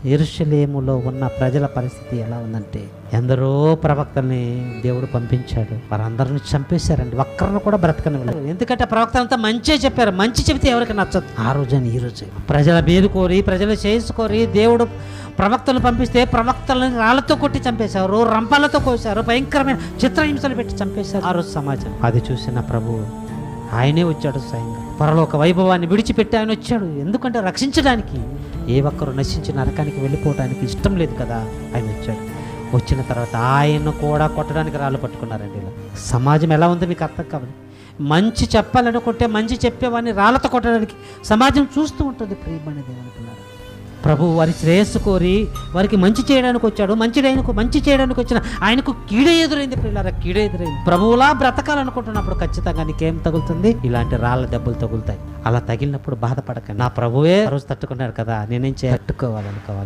యెరూషలేములో ఉన్న ప్రజల పరిస్థితి ఎలా ఉందంటే, ఎందరో ప్రవక్తల్ని దేవుడు పంపించాడు, వారందరిని చంపేశారండి. ఒక్కరిని కూడా బ్రతకనివ్వలేదు. ఎందుకంటే ప్రవక్తలంతా మంచి చెప్పారు. మంచి చెబితే ఎవరికి నచ్చదు. ఆ రోజని ఈ రోజు ప్రజల మీద కోరి, ప్రజలు చేసుకోరి దేవుడు ప్రవక్తలు పంపిస్తే ప్రవక్తలను రాళ్లతో కొట్టి చంపేశారు, రంపాలతో కోసారు, భయంకరమైన చిత్రహింసలు పెట్టి చంపేశారు. ఆ రోజు సమాజం అది చూసిన ప్రభువు ఆయనే వచ్చాడు స్వయంగా. పరలోక వైభవాన్ని విడిచిపెట్టి ఆయన వచ్చాడు. ఎందుకంటే రక్షించడానికి. ఏ ఒక్కరు నశించి నరకానికి వెళ్ళిపోవడానికి ఇష్టం లేదు కదా. ఆయన వచ్చాడు. వచ్చిన తర్వాత ఆయన కూడా కొట్టడానికి రాళ్ళు పట్టుకున్నారండి. ఇలా సమాజం ఎలా ఉందో మీకు అర్థం కావాలి. మంచి చెప్పాలనుకుంటే మంచి చెప్పేవాడిని రాళ్ళతో కొట్టడానికి సమాజం చూస్తూ ఉంటుంది. ప్రియమనేది అనుకున్నారు. ప్రభు వారి శ్రేయస్సు కోరి వారికి మంచి చేయడానికి వచ్చాడు. మంచి చేయడానికి వచ్చిన ఆయనకు కీడే ఎదురైంది. పిల్లల కీడే ఎదురైంది. ప్రభువులా బ్రతకాలనుకుంటున్నప్పుడు ఖచ్చితంగా నీకేం తగులుతుంది? ఇలాంటి రాళ్ళ దెబ్బలు తగులుతాయి. అలా తగిలినప్పుడు బాధపడకండి. నా ప్రభువే రోజు తట్టుకున్నాడు కదా, నేనేం తట్టుకోవాలనుకోవాలి.